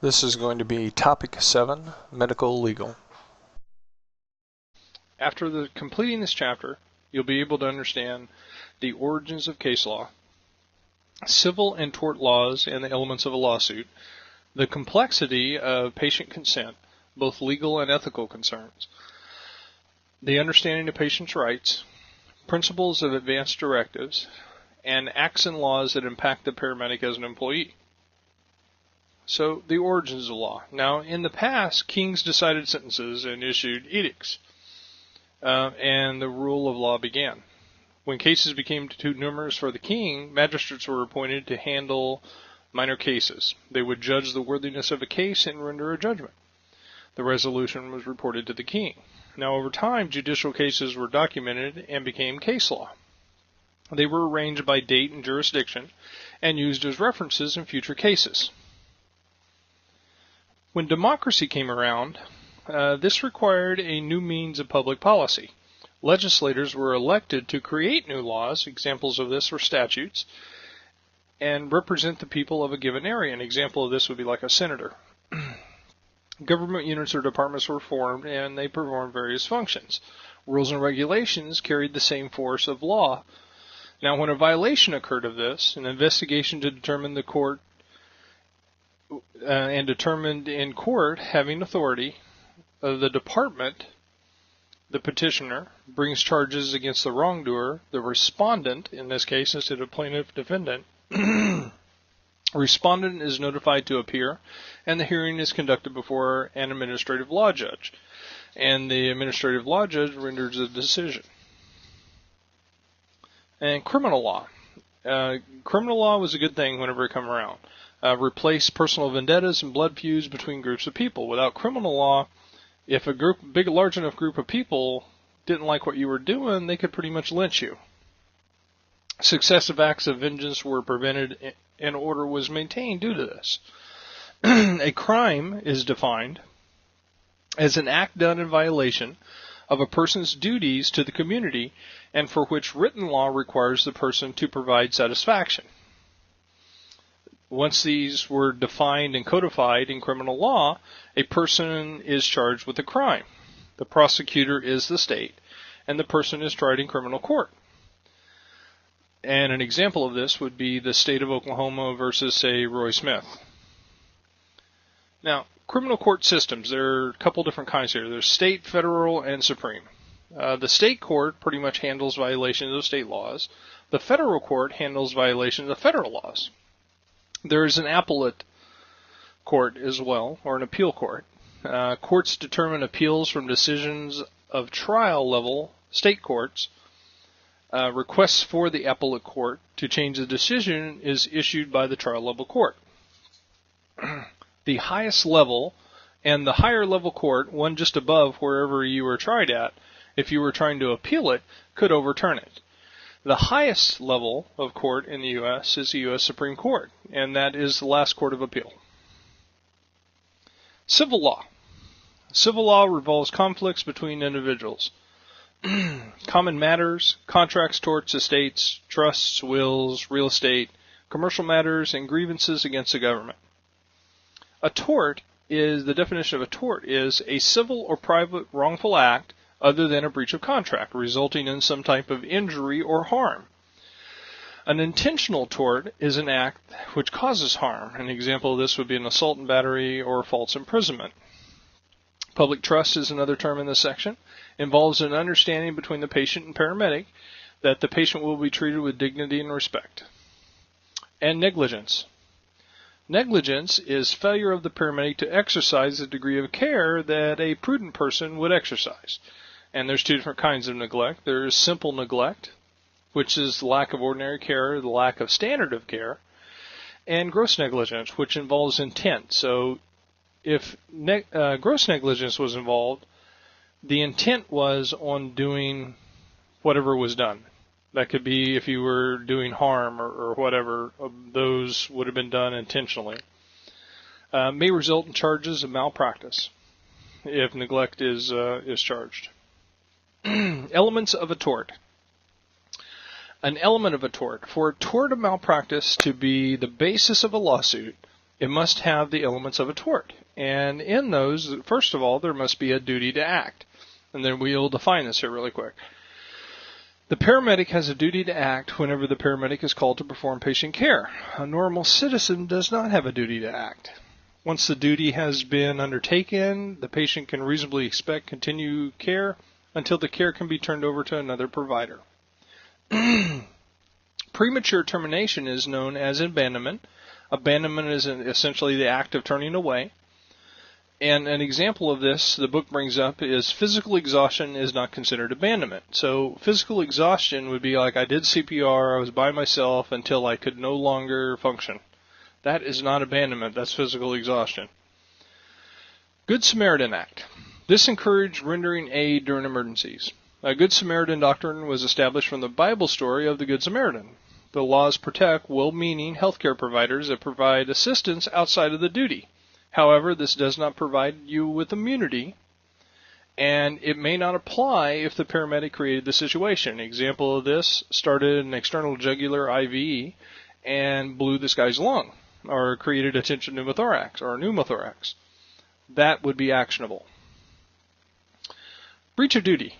This is going to be Topic 7, Medical Legal. After completing this chapter, you'll be able to understand the origins of case law, civil and tort laws and the elements of a lawsuit, the complexity of patient consent, both legal and ethical concerns, the understanding of patients' rights, principles of advanced directives, and acts and laws that impact the paramedic as an employee. So, the origins of law. Now, in the past, kings decided sentences and issued edicts, and the rule of law began. When cases became too numerous for the king, magistrates were appointed to handle minor cases. They would judge the worthiness of a case and render a judgment. The resolution was reported to the king. Now, over time, judicial cases were documented and became case law. They were arranged by date and jurisdiction and used as references in future cases. When democracy came around, this required a new means of public policy. Legislators were elected to create new laws, examples of this were statutes, and represent the people of a given area. An example of this would be like a senator. Government units or departments were formed, and they performed various functions. Rules and regulations carried the same force of law. Now, when a violation occurred of this, an investigation to determine the court and determined in court having authority, the department, the petitioner, brings charges against the wrongdoer. The respondent, in this case, instead of plaintiff-defendant, respondent is notified to appear, and the hearing is conducted before an administrative law judge, and the administrative law judge renders a decision. And criminal law. Criminal law was a good thing whenever it came around. Replace personal vendettas and blood feuds between groups of people. Without criminal law, if a large enough group of people didn't like what you were doing, they could pretty much lynch you. Successive acts of vengeance were prevented and order was maintained due to this. A crime is defined as an act done in violation of a person's duties to the community and for which written law requires the person to provide satisfaction. Once these were defined and codified in criminal law, a person is charged with a crime. The prosecutor is the state, and the person is tried in criminal court. And an example of this would be the state of Oklahoma versus, say, Roy Smith. Now, criminal court systems, there are a couple different kinds here. There's state, federal, and supreme. The state court pretty much handles violations of state laws. The federal court handles violations of federal laws. There is an appellate court as well, or an appeal court. Courts determine appeals from decisions of trial level state courts. Requests for the appellate court to change the decision is issued by the trial level court. The highest level and the higher level court, one just above wherever you were tried at, if you were trying to appeal it, could overturn it. The highest level of court in the U.S. is the U.S. Supreme Court, and that is the last court of appeal. Civil law. Civil law revolves conflicts between individuals. Common matters, contracts, torts, estates, trusts, wills, real estate, commercial matters, and grievances against the government. A tort is, the definition of a tort is a civil or private wrongful act other than a breach of contract, resulting in some type of injury or harm. An intentional tort is an act which causes harm. An example of this would be an assault and battery or false imprisonment. Public trust is another term in this section. Involves an understanding between the patient and paramedic that the patient will be treated with dignity and respect. And negligence. Negligence is failure of the paramedic to exercise the degree of care that a prudent person would exercise. And there's two different kinds of neglect. There's simple neglect, which is the lack of ordinary care, the lack of standard of care, and gross negligence, which involves intent. So if gross negligence was involved, the intent was on doing whatever was done. That could be if you were doing harm or whatever. Those would have been done intentionally. May result in charges of malpractice if neglect is charged. Elements of a tort. An element of a tort. For a tort of malpractice to be the basis of a lawsuit, it must have the elements of a tort. And in those, first of all, there must be a duty to act. And then we'll define this here really quick. The paramedic has a duty to act whenever the paramedic is called to perform patient care. A normal citizen does not have a duty to act. Once the duty has been undertaken, the patient can reasonably expect continued care until the care can be turned over to another provider. Premature termination is known as abandonment. Abandonment is essentially the act of turning away. And an example of this the book brings up is physical exhaustion is not considered abandonment. So physical exhaustion would be like I did CPR, I was by myself until I could no longer function. That is not abandonment, that's physical exhaustion. Good Samaritan Act. This encouraged rendering aid during emergencies. A Good Samaritan doctrine was established from the Bible story of the Good Samaritan. The laws protect well-meaning healthcare providers that provide assistance outside of the duty. However, this does not provide you with immunity, and it may not apply if the paramedic created the situation. An example of this started an external jugular IV and blew this guy's lung, or created a tension pneumothorax or a pneumothorax. That would be actionable. Breach of duty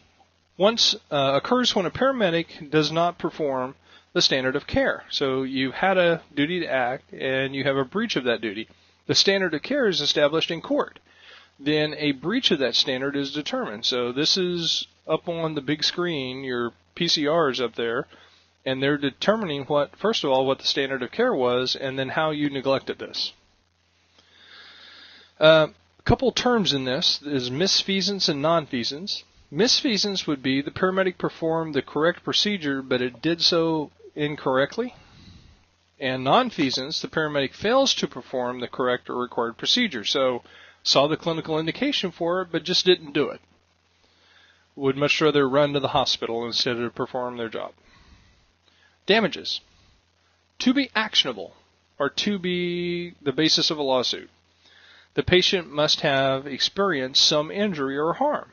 occurs when a paramedic does not perform the standard of care. So you had a duty to act, and you have a breach of that duty. The standard of care is established in court. Then a breach of that standard is determined. So this is up on the big screen, your PCR is up there, and they're determining first of all, what the standard of care was, and then how you neglected this. A couple terms in this is misfeasance and nonfeasance. Misfeasance would be the paramedic performed the correct procedure, but it did so incorrectly. And nonfeasance, the paramedic fails to perform the correct or required procedure. So, saw the clinical indication for it, but just didn't do it. Would much rather run to the hospital instead of perform their job. Damages. To be actionable, or to be the basis of a lawsuit. The patient must have experienced some injury or harm.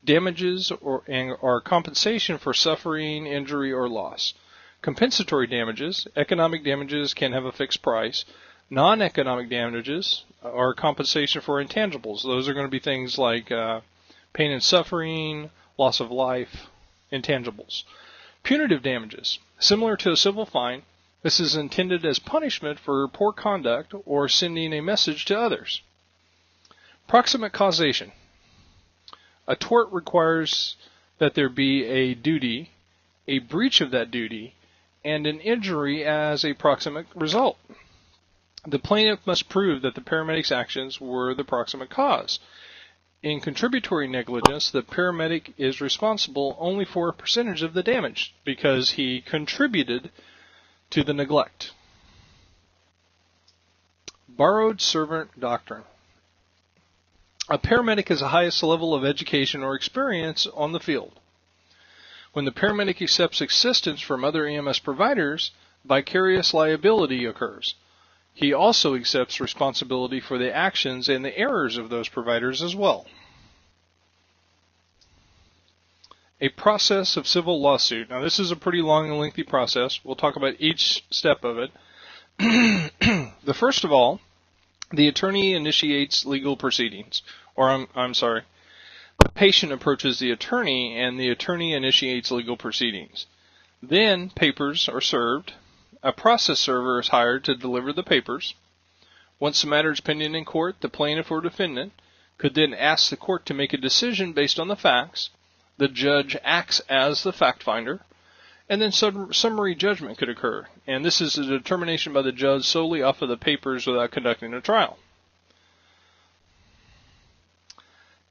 Damages are compensation for suffering, injury, or loss. Compensatory damages, economic damages can have a fixed price. Non-economic damages are compensation for intangibles. Those are going to be things like pain and suffering, loss of life, intangibles. Punitive damages, similar to a civil fine, this is intended as punishment for poor conduct or sending a message to others. Proximate causation. A tort requires that there be a duty, a breach of that duty, and an injury as a proximate result. The plaintiff must prove that the paramedic's actions were the proximate cause. In contributory negligence, the paramedic is responsible only for a percentage of the damage because he contributed to the neglect. Borrowed servant doctrine. A paramedic has the highest level of education or experience on the field. When the paramedic accepts assistance from other EMS providers, vicarious liability occurs. He also accepts responsibility for the actions and the errors of those providers as well. A process of civil lawsuit. Now this is a pretty long and lengthy process. We'll talk about each step of it. The first of all, the attorney initiates legal proceedings. The patient approaches the attorney, and the attorney initiates legal proceedings. Then papers are served. A process server is hired to deliver the papers. Once the matter is pending in court, the plaintiff or defendant could then ask the court to make a decision based on the facts. The judge acts as the fact finder, and then summary judgment could occur. And this is a determination by the judge solely off of the papers without conducting a trial.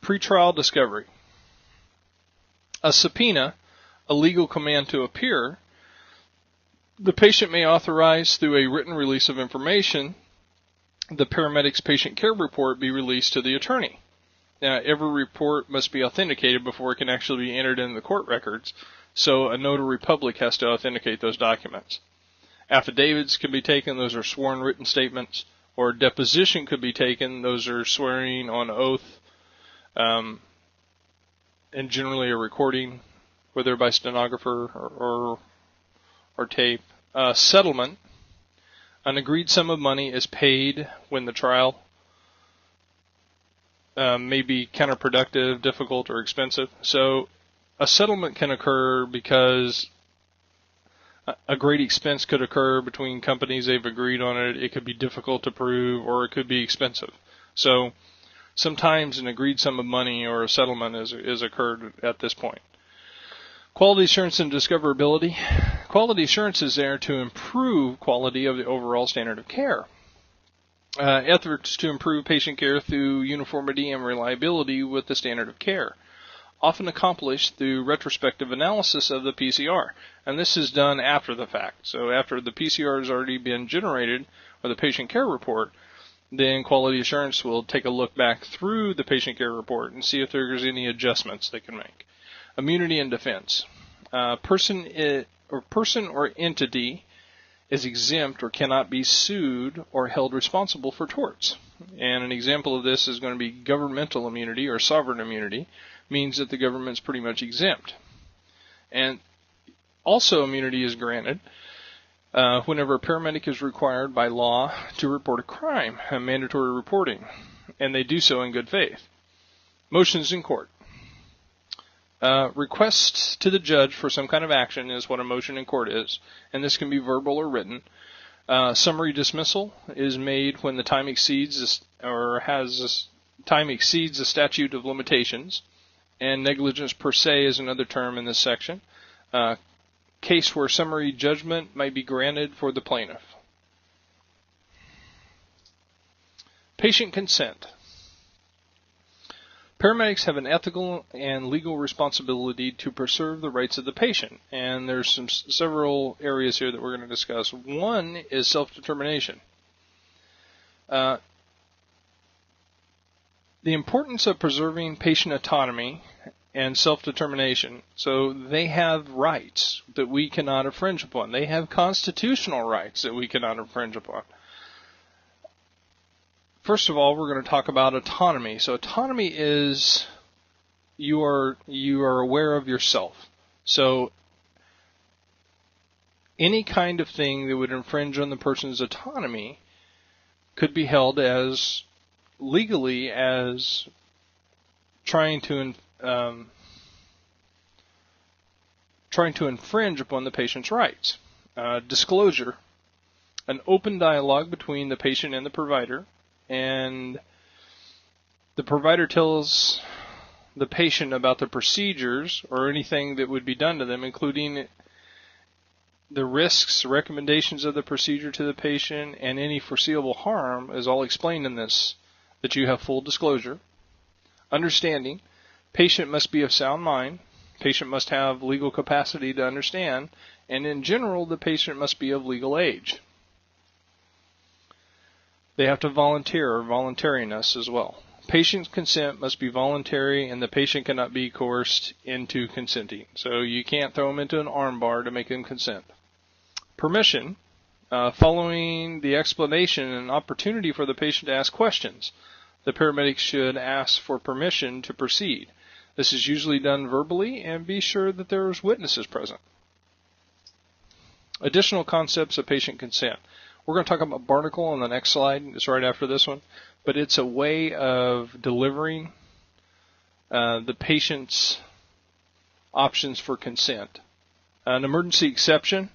Pretrial discovery. A subpoena, a legal command to appear. The patient may authorize through a written release of information the paramedic's patient care report be released to the attorney. Now, every report must be authenticated before it can actually be entered in the court records, so a notary public has to authenticate those documents. Affidavits can be taken, those are sworn written statements, or deposition could be taken, those are swearing on oath, and generally a recording, whether by stenographer or tape. Settlement. An agreed sum of money is paid when the trial may be counterproductive, difficult, or expensive. So a settlement can occur because a great expense could occur between companies. They've agreed on it. It could be difficult to prove, or it could be expensive. So sometimes an agreed sum of money or a settlement is occurred at this point. Quality assurance and discoverability. Quality assurance is there to improve quality of the overall standard of care. Efforts to improve patient care through uniformity and reliability with the standard of care, often accomplished through retrospective analysis of the PCR. And this is done after the fact. So after the PCR has already been generated, or the patient care report, then quality assurance will take a look back through the patient care report and see if there's any adjustments they can make. Immunity and defense. Person or entity is exempt or cannot be sued or held responsible for torts. And an example of this is going to be governmental immunity or sovereign immunity, means that the government's pretty much exempt. And also immunity is granted whenever a paramedic is required by law to report a crime, a mandatory reporting, and they do so in good faith. Motions in court. Request to the judge for some kind of action is what a motion in court is, and this can be verbal or written. Summary dismissal is made when the time exceeds time exceeds the statute of limitations, and negligence per se is another term in this section. Case where summary judgment might be granted for the plaintiff. Patient consent. Paramedics have an ethical and legal responsibility to preserve the rights of the patient, and there's several areas here that we're going to discuss. One is self-determination. The importance of preserving patient autonomy and self-determination. So they have rights that we cannot infringe upon. They have constitutional rights that we cannot infringe upon. First of all, we're going to talk about autonomy. So autonomy is you are aware of yourself. So any kind of thing that would infringe on the person's autonomy could be held as legally as trying to infringe upon the patient's rights. Disclosure, an open dialogue between the patient and the provider. And the provider tells the patient about the procedures or anything that would be done to them, including the risks, recommendations of the procedure to the patient, and any foreseeable harm is all explained in this, that you have full disclosure. Understanding, patient must be of sound mind, patient must have legal capacity to understand, and in general, the patient must be of legal age. They have to volunteer or voluntariness as well. Patient consent must be voluntary, and the patient cannot be coerced into consenting. So you can't throw them into an armbar to make them consent. Permission, following the explanation and opportunity for the patient to ask questions. The paramedic should ask for permission to proceed. This is usually done verbally, and be sure that there's witnesses present. Additional concepts of patient consent. We're going to talk about Barnacle on the next slide. It's right after this one. But it's a way of delivering the patient's options for consent. An emergency exception.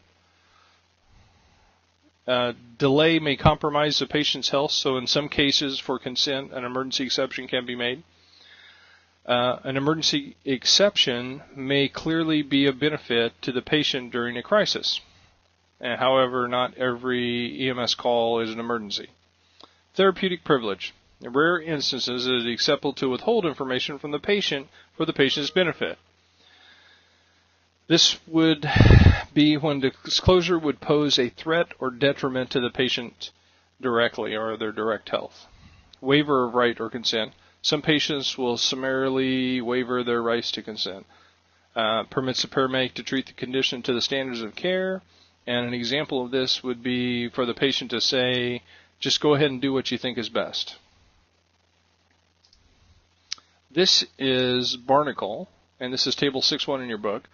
Delay may compromise the patient's health, so in some cases for consent, an emergency exception can be made. An emergency exception may clearly be a benefit to the patient during a crisis. However, not every EMS call is an emergency. Therapeutic privilege. In rare instances, it is acceptable to withhold information from the patient for the patient's benefit. This would be when disclosure would pose a threat or detriment to the patient directly or their direct health. Waiver of right or consent. Some patients will summarily waiver their rights to consent. Permits the paramedic to treat the condition to the standards of care. And an example of this would be for the patient to say, just go ahead and do what you think is best. This is Barnacle, and this is Table 6.1 in your book.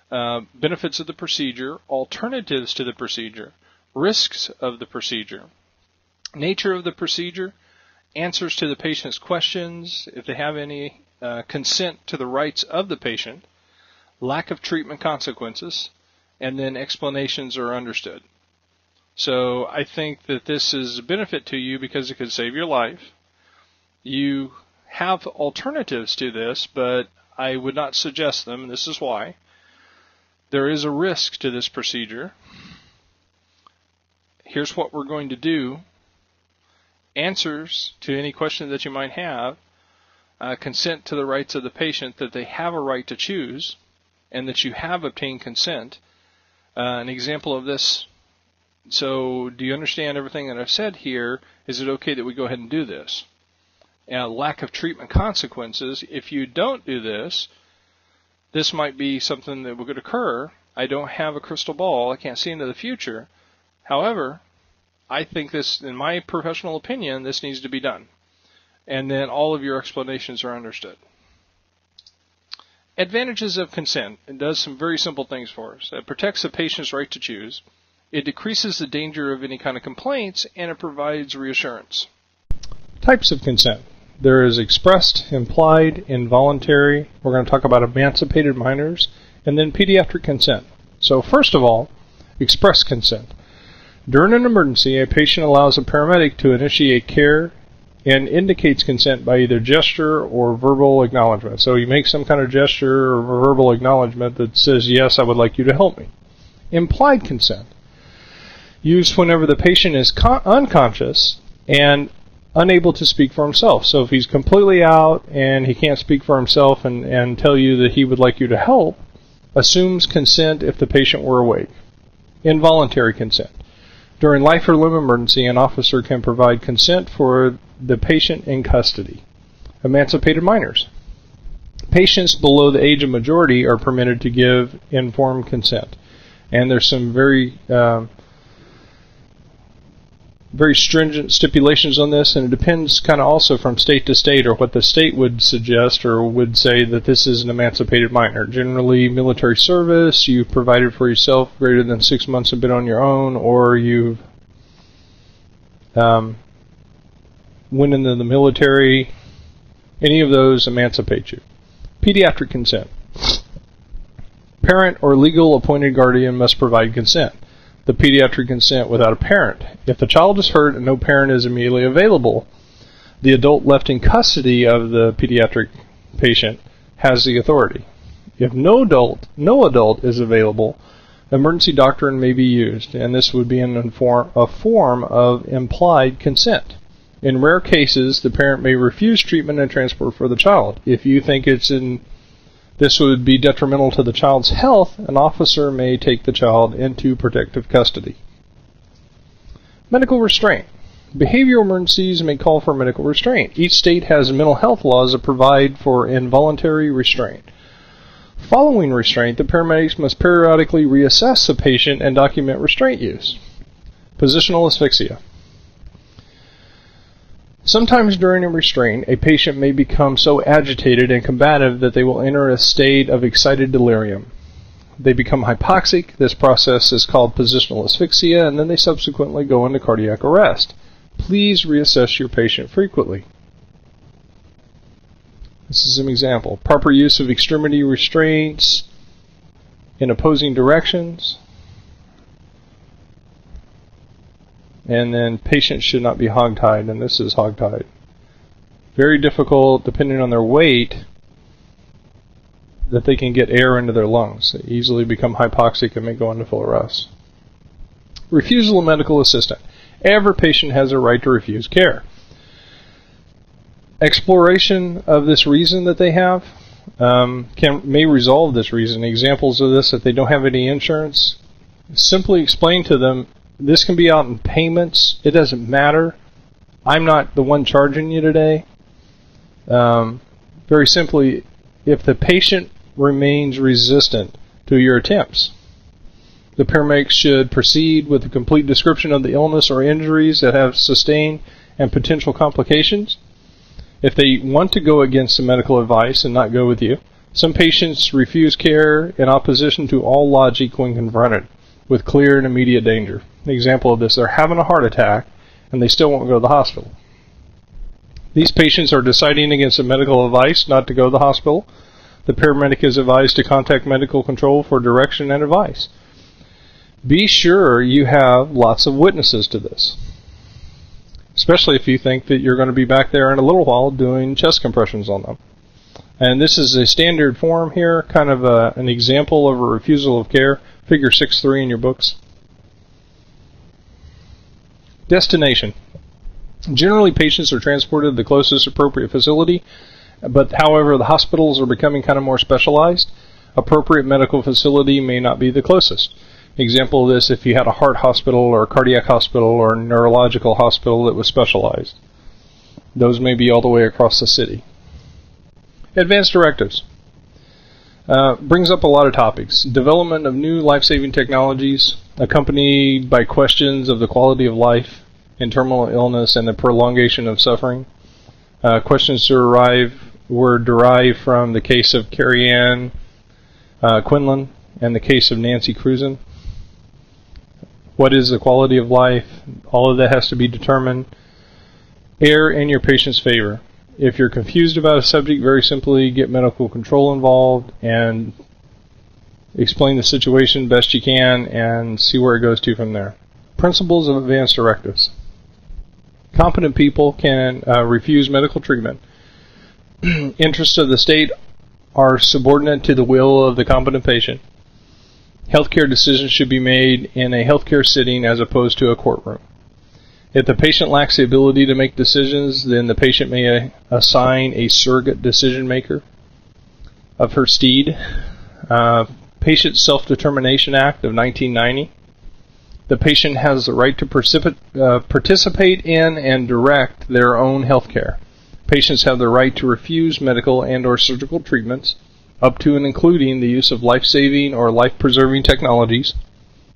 Benefits of the procedure, alternatives to the procedure, Risks of the procedure. Nature of the procedure. Answers to the patient's questions, if they have any, consent to the rights of the patient, lack of treatment consequences, and then explanations are understood. So I think that this is a benefit to you because it could save your life. You have alternatives to this, but I would not suggest them, and this is why. There is a risk to this procedure. Here's what we're going to do. Answers to any question that you might have, consent to the rights of the patient, that they have a right to choose, and that you have obtained consent. An example of this, so do you understand everything that I've said here? Is it okay that we go ahead and do this? Lack of treatment consequences. If you don't do this, this might be something that would occur. I don't have a crystal ball. I can't see into the future. However, I think this, in my professional opinion, this needs to be done. And then all of your explanations are understood. Advantages of consent. It does some very simple things for us. It protects the patient's right to choose. It decreases the danger of any kind of complaints, and it provides reassurance. Types of consent. There is expressed, implied, involuntary. We're going to talk about emancipated minors, and then pediatric consent. So first of all, express consent. During an emergency, a patient allows a paramedic to initiate care and indicates consent by either gesture or verbal acknowledgement. So you make some kind of gesture or verbal acknowledgement that says, yes, I would like you to help me. Implied consent. Used whenever the patient is unconscious and unable to speak for himself. So if he's completely out and he can't speak for himself and tell you that he would like you to help, assumes consent if the patient were awake. Involuntary consent. During life or limb emergency, an officer can provide consent for the patient in custody. Emancipated minors. Patients below the age of majority are permitted to give informed consent. And there's some very stringent stipulations on this, and it depends kind of also from state to state, or what the state would suggest or would say that this is an emancipated minor. Generally, military service, you've provided for yourself greater than 6 months and been on your own, or you've went into the military. Any of those emancipate you. Pediatric consent. Parent or legal appointed guardian must provide consent. The pediatric consent without a parent. If the child is hurt and no parent is immediately available, the adult left in custody of the pediatric patient has the authority. If no adult is available, emergency doctrine may be used, and this would be in a form of implied consent. In rare cases, the parent may refuse treatment and transport for the child. If you think this would be detrimental to the child's health, an officer may take the child into protective custody. Medical restraint. Behavioral emergencies may call for medical restraint. Each state has mental health laws that provide for involuntary restraint. Following restraint, the paramedics must periodically reassess the patient and document restraint use. Positional asphyxia. Sometimes during a restraint, a patient may become so agitated and combative that they will enter a state of excited delirium. They become hypoxic. This process is called positional asphyxia, and then they subsequently go into cardiac arrest. Please reassess your patient frequently. This is an example. Proper use of extremity restraints in opposing directions. And then patients should not be hogtied, and this is hogtied. Very difficult, depending on their weight, that they can get air into their lungs. They easily become hypoxic and may go into full arrest. Refusal of medical assistance. Every patient has a right to refuse care. Exploration of this reason that they have may resolve this reason. Examples of this: if they don't have any insurance, simply explain to them, this can be out in payments. It doesn't matter. I'm not the one charging you today. Very simply, if the patient remains resistant to your attempts, the paramedics should proceed with a complete description of the illness or injuries that have sustained and potential complications. If they want to go against the medical advice and not go with you, some patients refuse care in opposition to all logic when confronted with clear and immediate danger. An example of this, they're having a heart attack and they still won't go to the hospital. These patients are deciding against a medical advice not to go to the hospital. The paramedic is advised to contact medical control for direction and advice. Be sure you have lots of witnesses to this, especially if you think that you're going to be back there in a little while doing chest compressions on them. And this is a standard form here, kind of an example of a refusal of care, figure 6.3 in your books. Destination. Generally, patients are transported to the closest appropriate facility, but however, the hospitals are becoming kind of more specialized. Appropriate medical facility may not be the closest. Example of this, if you had a heart hospital or a cardiac hospital or a neurological hospital that was specialized. Those may be all the way across the city. Advanced directives. Brings up a lot of topics. Development of new life-saving technologies, accompanied by questions of the quality of life in terminal illness and the prolongation of suffering. Questions were derived from the case of Carrie Ann Quinlan and the case of Nancy Cruzan. What is the quality of life? All of that has to be determined. Err in your patient's favor. If you're confused about a subject, very simply get medical control involved and explain the situation best you can and see where it goes to from there. Principles of advanced directives. Competent people can refuse medical treatment. Interests of the state are subordinate to the will of the competent patient. Healthcare decisions should be made in a healthcare setting as opposed to a courtroom. If the patient lacks the ability to make decisions, then the patient may assign a surrogate decision maker of her stead. Patient Self-Determination Act of 1990. The patient has the right to participate in and direct their own health care. Patients have the right to refuse medical and or surgical treatments, up to and including the use of life-saving or life-preserving technologies.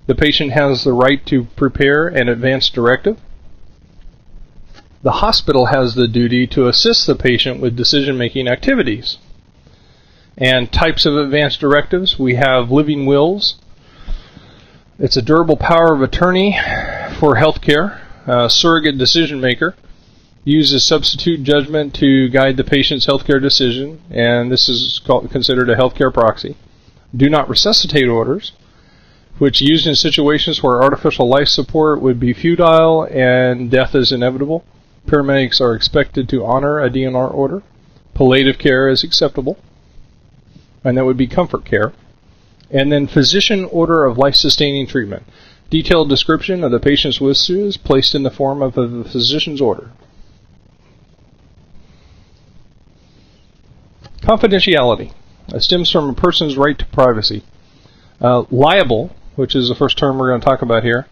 The patient has the right to prepare an advance directive. The hospital has the duty to assist the patient with decision-making activities. And types of advance directives, we have living wills. It's a durable power of attorney for health care. Surrogate decision maker uses substitute judgment to guide the patient's healthcare decision, and this is considered a healthcare proxy. Do not resuscitate orders, which used in situations where artificial life support would be futile and death is inevitable. Paramedics are expected to honor a DNR order. Palliative care is acceptable, and that would be comfort care. And then physician order of life-sustaining treatment. Detailed description of the patient's wishes placed in the form of the physician's order. Confidentiality stems from a person's right to privacy. Liable, which is the first term we're going to talk about here,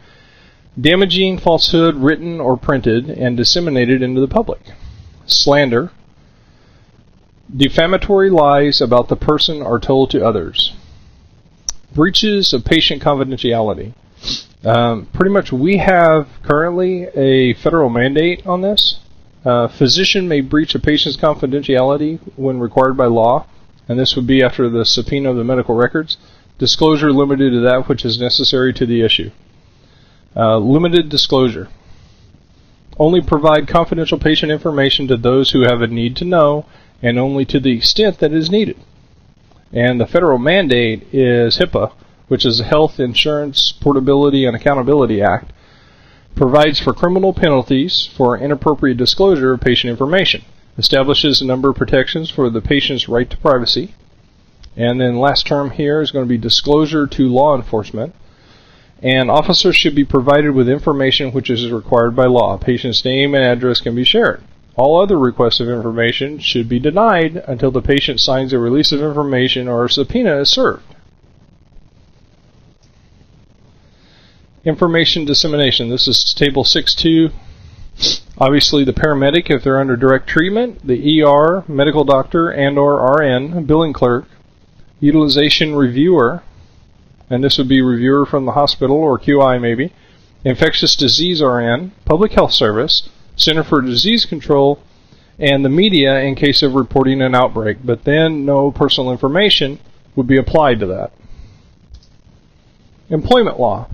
damaging falsehood written or printed and disseminated into the public. Slander, defamatory lies about the person are told to others. Breaches of patient confidentiality. Pretty much we have currently a federal mandate on this. Physician may breach a patient's confidentiality when required by law, and this would be after the subpoena of the medical records. Disclosure limited to that which is necessary to the issue. Limited disclosure. Only provide confidential patient information to those who have a need to know, and only to the extent that is needed. And the federal mandate is HIPAA, which is the Health Insurance Portability and Accountability Act, provides for criminal penalties for inappropriate disclosure of patient information, establishes a number of protections for the patient's right to privacy, and then last term here is going to be disclosure to law enforcement, and officers should be provided with information which is required by law. Patient's name and address can be shared. All other requests of information should be denied until the patient signs a release of information or a subpoena is served. Information dissemination. This is table 6.2. Obviously the paramedic, if they're under direct treatment, the ER, medical doctor, and or RN, billing clerk, utilization reviewer, and this would be reviewer from the hospital or QI maybe, infectious disease RN, public health service, Center for Disease Control, and the media in case of reporting an outbreak, but then no personal information would be applied to that. Employment law.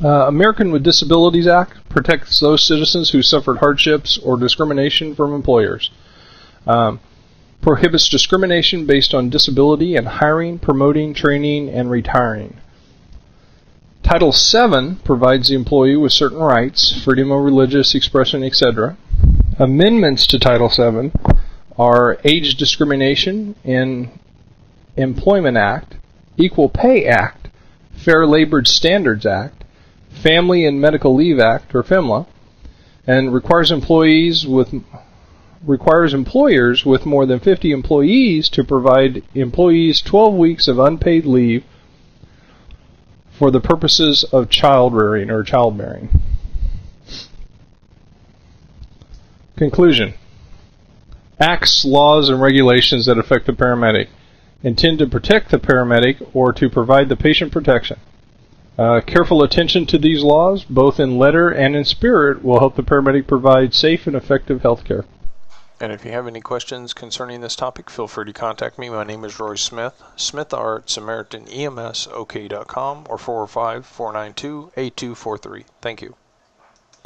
American with Disabilities Act protects those citizens who suffered hardships or discrimination from employers. Prohibits discrimination based on disability in hiring, promoting, training, and retiring. Title VII provides the employee with certain rights, freedom of religious expression, etc. Amendments to Title VII are Age Discrimination in Employment Act, Equal Pay Act, Fair Labor Standards Act, Family and Medical Leave Act, or FEMLA, and requires employers with more than 50 employees to provide employees 12 weeks of unpaid leave for the purposes of child rearing or childbearing. Conclusion. Acts, laws, and regulations that affect the paramedic intend to protect the paramedic or to provide the patient protection. Careful attention to these laws, both in letter and in spirit, will help the paramedic provide safe and effective health care. And if you have any questions concerning this topic, feel free to contact me. My name is Roy Smith, smith@SamaritanEMSOK.com, or 405-492-8243. Thank you.